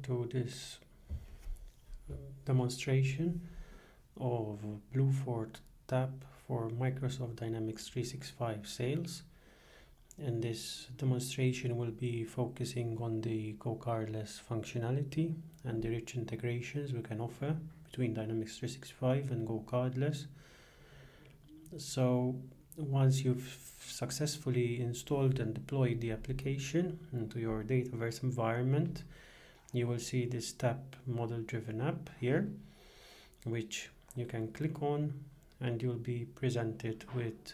to this demonstration of Bluefort TAPP for Microsoft Dynamics 365 sales. And this demonstration will be focusing on the GoCardless functionality and the rich integrations we can offer between Dynamics 365 and GoCardless. So once you've successfully installed and deployed the application into your Dataverse environment, you will see this TAPP model-driven app here, which you can click on, and you'll be presented with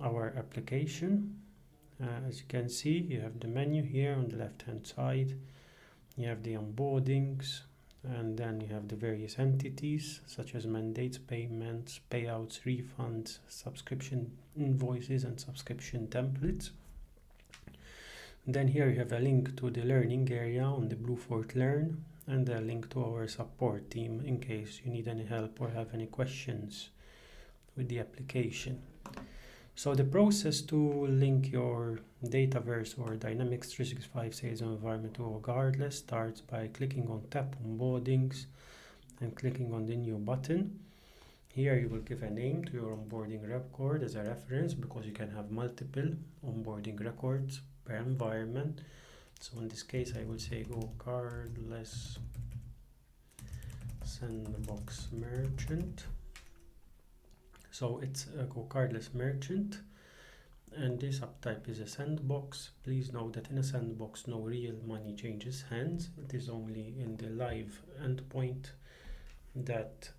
our application. As you can see, you have the menu here on the left-hand side. You have the onboardings, and then you have the various entities such as mandates, payments, payouts, refunds, subscription invoices, and subscription templates. Then here you have a link to the learning area on the Bluefort Learn, and a link to our support team in case you need any help or have any questions with the application. So the process to link your Dataverse or Dynamics 365 sales environment to GoCardless starts by clicking on TAPP Onboardings and clicking on the new button. Here you will give a name to your onboarding record as a reference, because you can have multiple onboarding records per environment. So in this case I will say GoCardless Sandbox Merchant. So it's a GoCardless merchant, and this subtype is a sandbox. Please note that in a sandbox no real money changes hands. It is only in the live endpoint that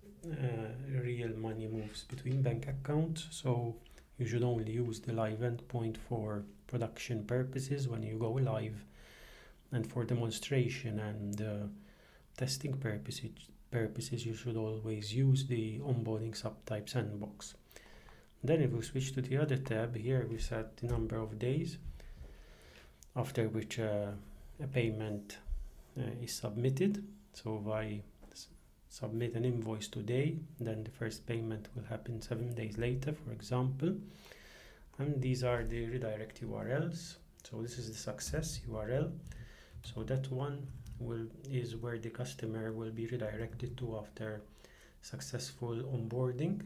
real money moves between bank accounts. So you should only use the live endpoint for production purposes when you go live, and for demonstration and testing purposes you should always use the onboarding subtype sandbox. Then if we switch to the other tab, here we set the number of days after which a payment is submitted. So if I submit an invoice today, then the first payment will happen 7 days later, for example. And these are the redirect URLs. So this is the success URL. So that one is where the customer will be redirected to after successful onboarding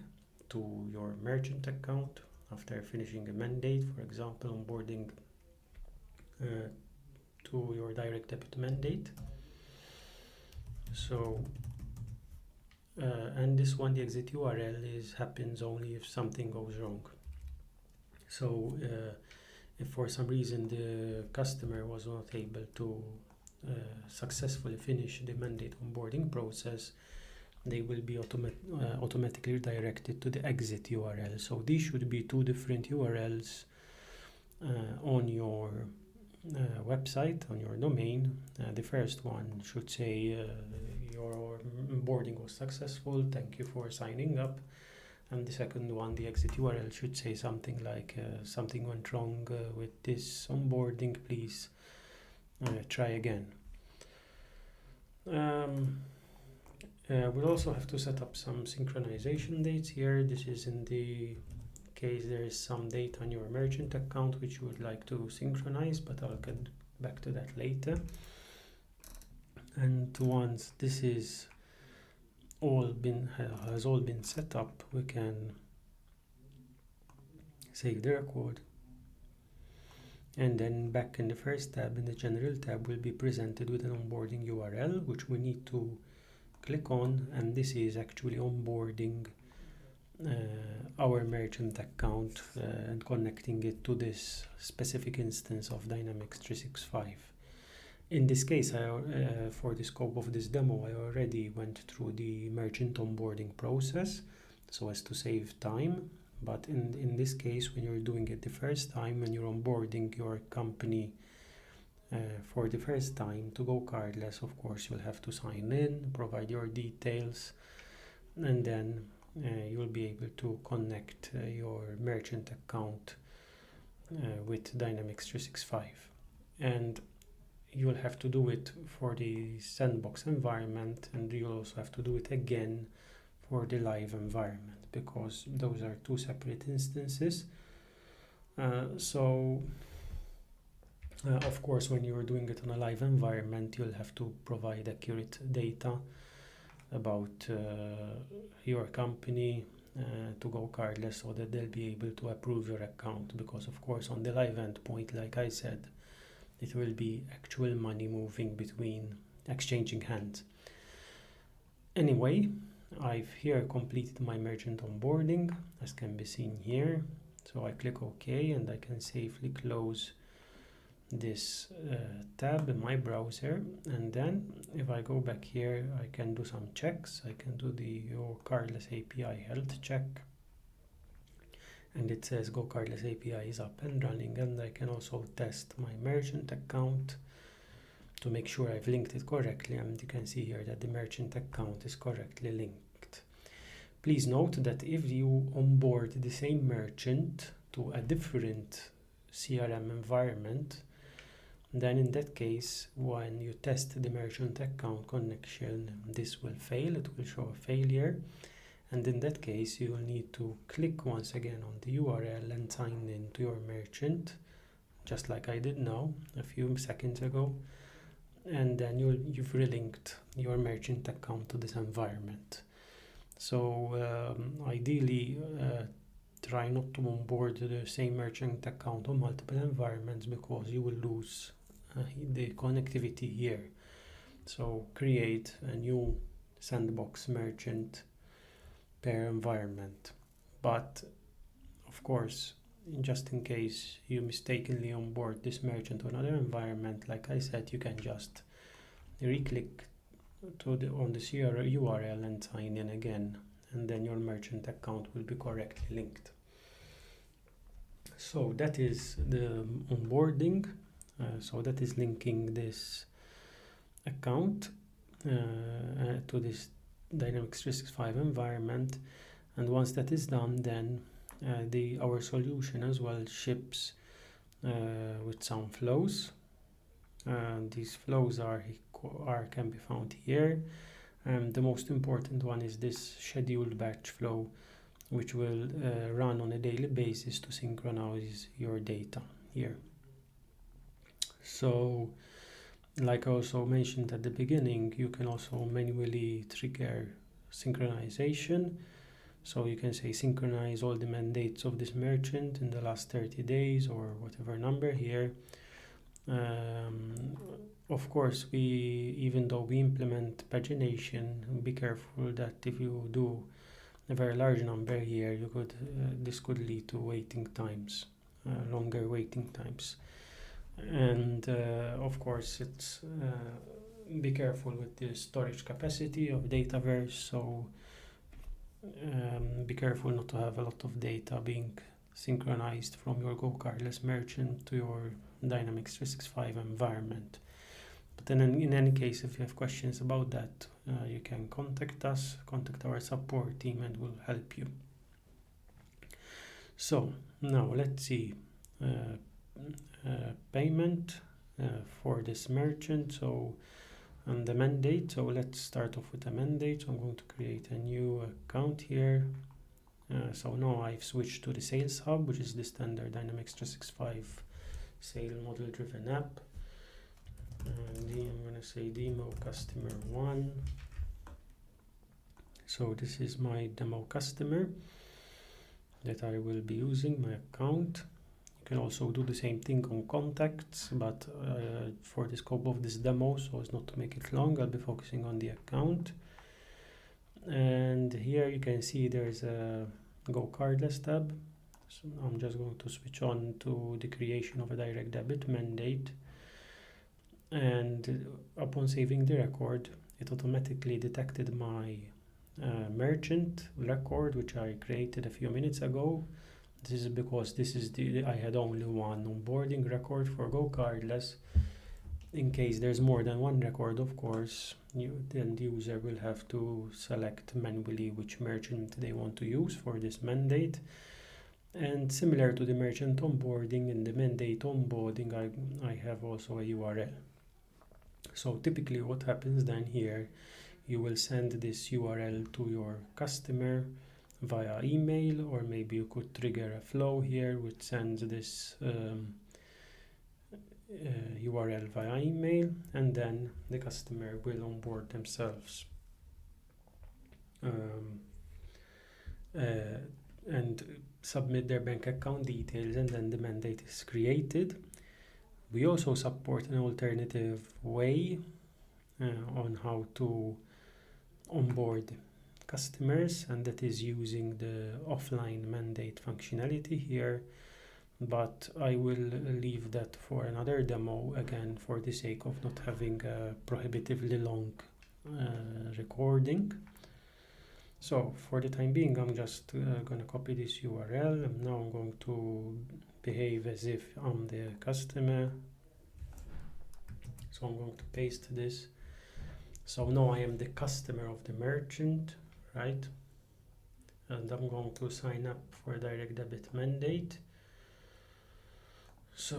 to your merchant account, after finishing a mandate, for example, onboarding to your direct debit mandate. So and this one, the exit URL, happens only if something goes wrong. So if for some reason the customer was not able to successfully finish the mandate onboarding process, they will be automatically redirected to the exit URL. So these should be two different URLs on your website, on your domain. The first one should say your onboarding was successful, thank you for signing up. And the second one, the exit URL, should say something like something went wrong with this onboarding, please try again. We'll also have to set up some synchronization dates here. This is in the case there is some date on your merchant account which you would like to synchronize, but I'll get back to that later. And once this is has all been set up, we can save the record, and then back in the first tab, in the general tab, we'll be presented with an onboarding URL which we need to click on, and this is actually onboarding our merchant account and connecting it to this specific instance of Dynamics 365. In this case, for the scope of this demo, I already went through the merchant onboarding process so as to save time. But in this case, when you're doing it the first time, when you're onboarding your company for the first time to GoCardless, of course, you'll have to sign in, provide your details, and then you'll be able to connect your merchant account with Dynamics 365. And you'll have to do it for the sandbox environment, and you'll also have to do it again for the live environment, because those are two separate instances. So Of course, when you're doing it on a live environment, you'll have to provide accurate data about your company to GoCardless so that they'll be able to approve your account, because of course on the live endpoint, like I said, it will be actual money moving between exchanging hands. Anyway, I've here completed my merchant onboarding, as can be seen here. So I click OK and I can safely close this tab in my browser, and then if I go back here I can do some checks. I can do the GoCardless API health check, and it says GoCardless API is up and running, and I can also test my merchant account to make sure I've linked it correctly, and you can see here that the merchant account is correctly linked. Please note that if you onboard the same merchant to a different CRM environment, then in that case, when you test the merchant account connection, this will fail, it will show a failure, and in that case you will need to click once again on the URL and sign in to your merchant, just like I did now a few seconds ago, and then you've relinked your merchant account to this environment. So ideally try not to onboard the same merchant account on multiple environments, because you will lose the connectivity here. So create a new sandbox merchant per environment. But of course, just in case you mistakenly onboard this merchant to another environment, like I said, you can just re-click on the URL and sign in again, and then your merchant account will be correctly linked. So that is the onboarding. So that is linking this account to this Dynamics 365 environment, and once that is done, then our solution as well ships with some flows. These flows can be found here. The most important one is this scheduled batch flow, which will run on a daily basis to synchronize your data here. So, like I also mentioned at the beginning, you can also manually trigger synchronization. So you can say synchronize all the mandates of this merchant in the last 30 days or whatever number here. Of course, even though we implement pagination, be careful that if you do a very large number here, this could lead to waiting times, longer waiting times. And of course, it's be careful with the storage capacity of Dataverse. So be careful not to have a lot of data being synchronized from your GoCardless merchant to your Dynamics 365 environment. But then in any case, if you have questions about that, you can contact us, contact our support team, and we'll help you. So now let's see payment for this merchant. So the mandate, so let's start off with a mandate. So I'm going to create a new account here. So now I've switched to the Sales Hub, which is the standard Dynamics 365 sale model driven app. I'm going to say demo customer 1. So this is my demo customer that I will be using, my account. You can also do the same thing on contacts, but for the scope of this demo, so as not to make it long, I'll be focusing on the account. And here you can see there's a GoCardless tab. So I'm just going to switch on to the creation of a direct debit mandate. And upon saving the record, it automatically detected my merchant record, which I created a few minutes ago. This is because I had only one onboarding record for GoCardless. In case there's more than one record, of course, then the user will have to select manually which merchant they want to use for this mandate. And similar to the merchant onboarding, in the mandate onboarding, I have also a URL. So typically what happens then here, you will send this URL to your customer via email, or maybe you could trigger a flow here which sends this URL via email, and then the customer will onboard themselves and submit their bank account details, and then the mandate is created. We also support an alternative way on how to onboard customers, and that is using the offline mandate functionality here, but I will leave that for another demo, again for the sake of not having a prohibitively long recording. So for the time being, I'm just going to copy this URL, and now I'm going to behave as if I'm the customer. So I'm going to paste this. So now I am the customer of the merchant, right? And I'm going to sign up for a direct debit mandate. So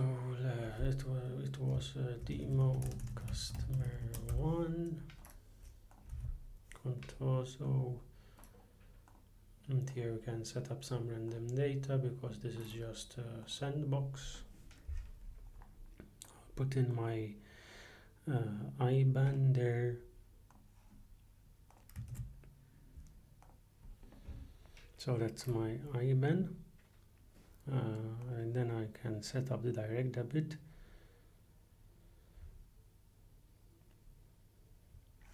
it was demo customer 1, Contoso, and here we can set up some random data because this is just a sandbox. I'll put in my IBAN there. So that's my IBAN, and then I can set up the direct debit,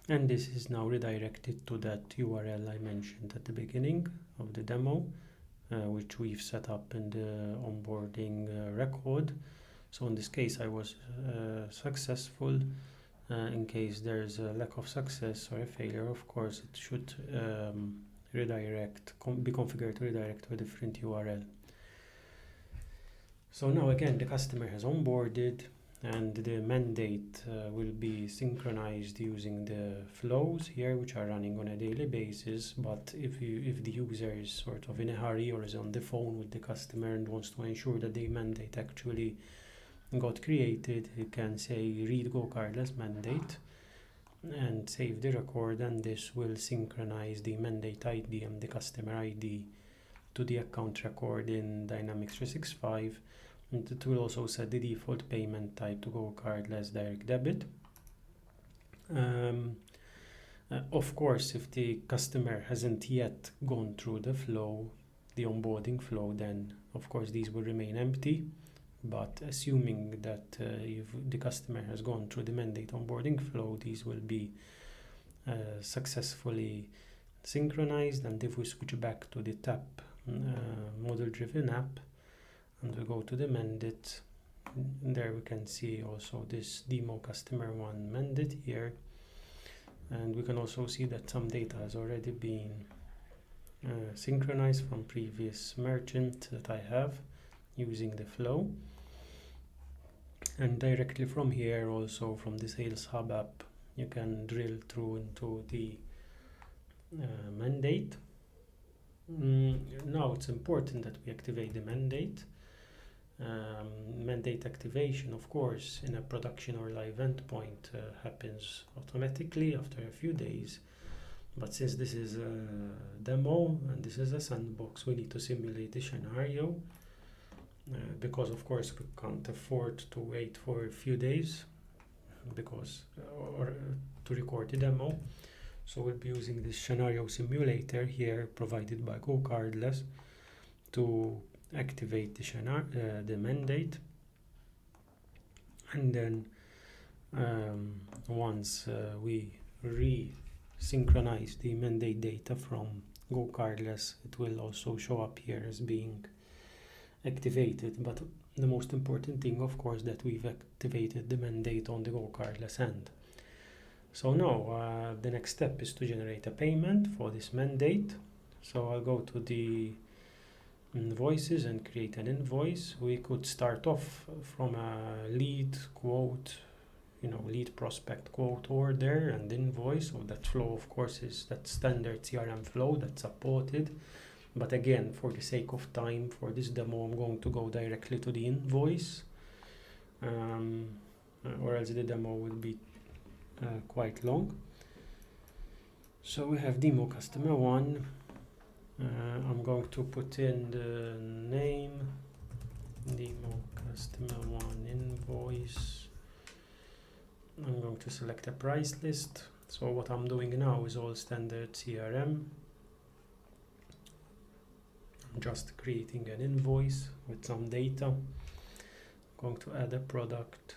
and this is now redirected to that URL I mentioned at the beginning of the demo, which we've set up in the onboarding record. So in this case I was successful. In case there's a lack of success or a failure, of course it should be configured to redirect to a different URL. So now again the customer has onboarded, and the mandate will be synchronized using the flows here, which are running on a daily basis. But if the user is sort of in a hurry or is on the phone with the customer and wants to ensure that the mandate actually got created, you can say read GoCardless mandate and save the record, and this will synchronize the mandate ID and the customer ID to the account record in Dynamics 365, and it will also set the default payment type to GoCardless direct debit. Of course, if the customer hasn't yet gone through the flow, the onboarding flow, then of course these will remain empty. But assuming that if the customer has gone through the mandate onboarding flow, these will be successfully synchronized. And if we switch back to the TAPP model-driven app and we go to the mandate, there we can see also this demo customer 1 mandate here, and we can also see that some data has already been synchronized from previous merchant that I have using the flow. And directly from here, also from the Sales Hub app, you can drill through into the mandate. Now it's important that we activate the mandate. Mandate activation, of course, in a production or live endpoint happens automatically after a few days. But since this is a demo and this is a sandbox, we need to simulate the scenario. Because of course we can't afford to wait for a few days or to record the demo. So we'll be using this scenario simulator here provided by GoCardless to activate the mandate, and then once we re-synchronize the mandate data from GoCardless, it will also show up here as being activated. But the most important thing, of course, that we've activated the mandate on the GoCardless end. So now the next step is to generate a payment for this mandate. So I'll go to the invoices and create an invoice. We could start off from a lead quote, lead prospect quote order and invoice. So that flow, of course, is that standard CRM flow that's supported. But again, for the sake of time, for this demo, I'm going to go directly to the invoice, or else the demo will be quite long. So we have demo customer 1. I'm going to put in the name, demo customer one invoice. I'm going to select a price list. So what I'm doing now is all standard CRM. I'm just creating an invoice with some data. I'm going to add a product.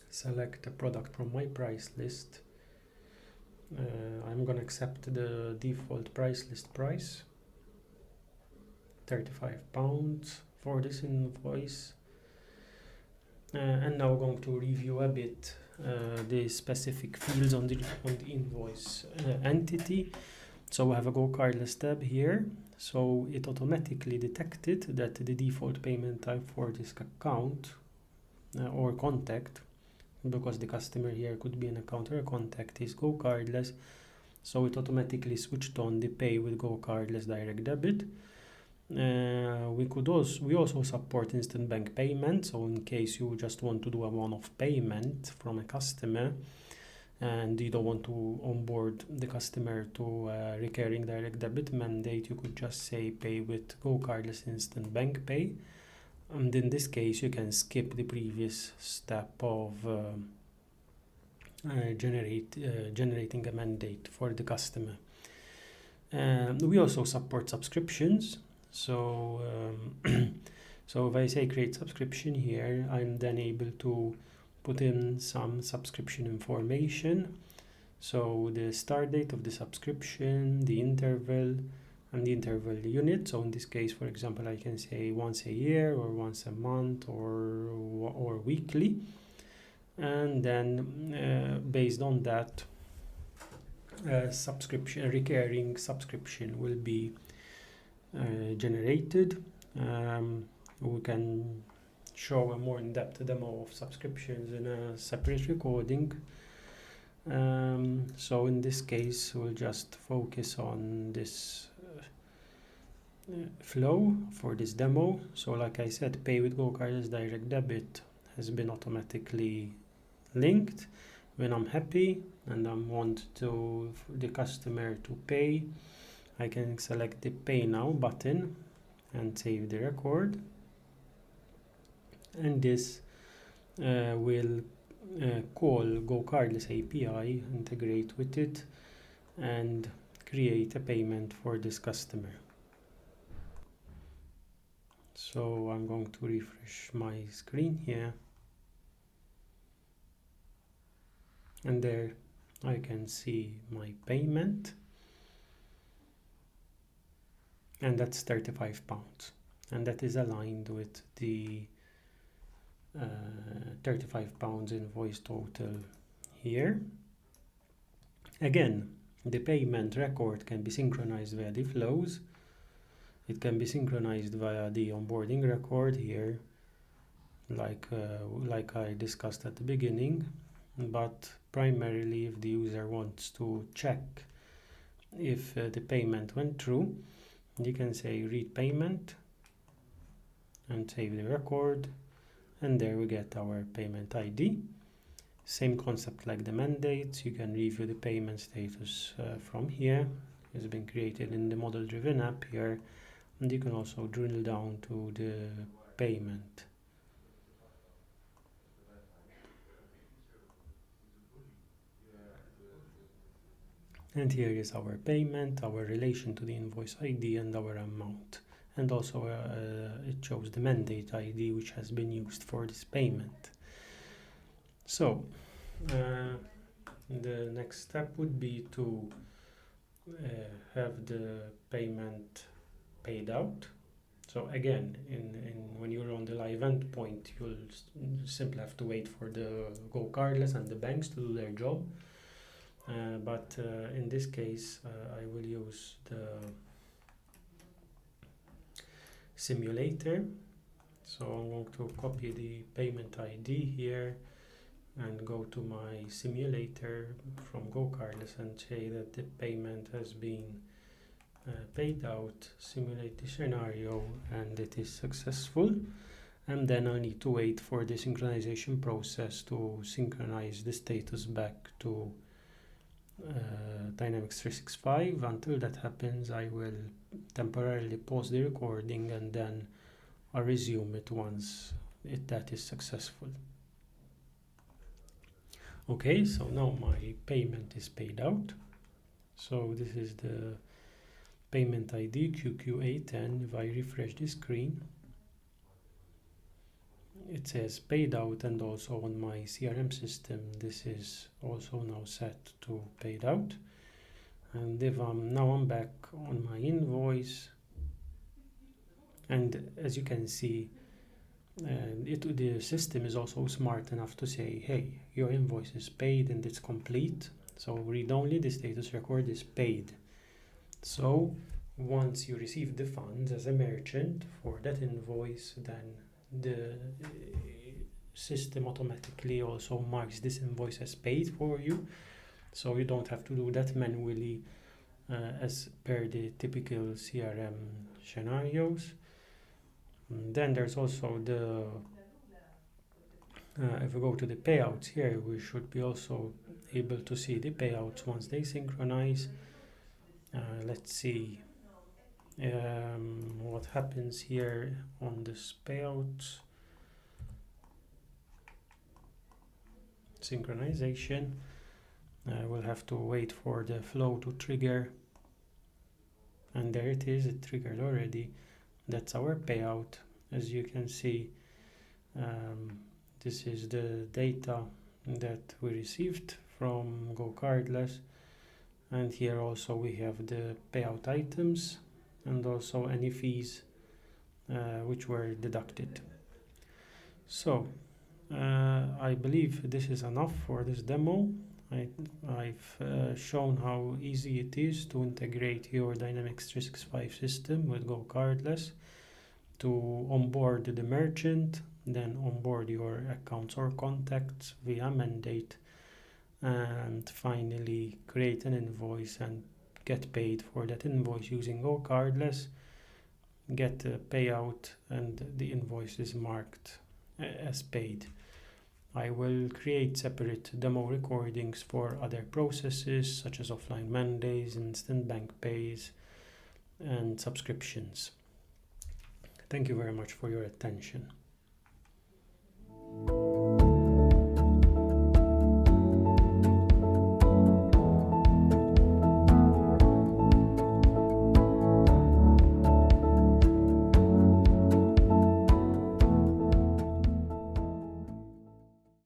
Select a product from my price list. I'm going to accept the default price list price, £35 for this invoice. And now going to review a bit the specific fields on the invoice entity. So we have a GoCardless tab here. So it automatically detected that the default payment type for this account or contact, because the customer here could be an account or a contact, is GoCardless. So it automatically switched on the pay with GoCardless direct debit. We also support instant bank payment. So in case you just want to do a one-off payment from a customer and you don't want to onboard the customer to a recurring direct debit mandate, you could just say pay with GoCardless instant bank pay. And in this case, you can skip the previous step of generating a mandate for the customer. We also support subscriptions. So, so if I say create subscription here, I'm then able to put in some subscription information. So the start date of the subscription, the interval, and the interval unit. So in this case, for example, I can say once a year or once a month or weekly. And then based on that, recurring subscription will be generated. We can show a more in-depth demo of subscriptions in a separate recording. So in this case, we'll just focus on this flow for this demo. So like I said, pay with GoCardless direct debit has been automatically linked. When I'm happy and I want the customer to pay, I can select the pay now button and save the record, and this will call GoCardless API, integrate with it, and create a payment for this customer. So I'm going to refresh my screen here, and there I can see my payment, and that's £35, and that is aligned with the £35 invoice total here. Again, the payment record can be synchronized via the flows. It can be synchronized via the onboarding record here, like I discussed at the beginning. But primarily, if the user wants to check if the payment went through, you can say read payment and save the record, and there we get our payment ID. Same concept like the mandates. You can review the payment status from here. It's been created in the model driven app here, and you can also drill down to the payment. And here is our payment, our relation to the invoice ID, and our amount. And also it shows the mandate ID which has been used for this payment. So the next step would be to have the payment paid out. So again, when you're on the live endpoint, you'll simply have to wait for the GoCardless and the banks to do their job. But in this case, I will use the simulator. So I'm going to copy the payment ID here and go to my simulator from GoCardless and say that the payment has been paid out, simulate the scenario, and it is successful. And then I need to wait for the synchronization process to synchronize the status back to Dynamics 365. Until that happens, I will temporarily pause the recording and then I'll resume it once that is successful. Okay, so now my payment is paid out. So this is the payment ID QQ810. If I refresh the screen, it says paid out, and also on my CRM system this is also now set to paid out. And if I'm back on my invoice, and as you can see, the system is also smart enough to say, hey, your invoice is paid and it's complete, so read only, the status record is paid. So once you receive the funds as a merchant for that invoice, then the system automatically also marks this invoice as paid for you, so you don't have to do that manually as per the typical CRM scenarios. And then there's also the if we go to the payouts here, we should be also able to see the payouts once they synchronize. Let's see what happens here on this payout synchronization. We'll have to wait for the flow to trigger, and there it is, it triggered already. That's our payout. As you can see, this is the data that we received from GoCardless, and here also we have the payout items and also any fees which were deducted. So I believe this is enough for this demo. I've shown how easy it is to integrate your Dynamics 365 system with GoCardless, to onboard the merchant, then onboard your accounts or contacts via mandate, and finally create an invoice and get paid for that invoice using GoCardless, get a payout, and the invoice is marked as paid. I will create separate demo recordings for other processes such as offline mandates, instant bank pays, and subscriptions. Thank you very much for your attention.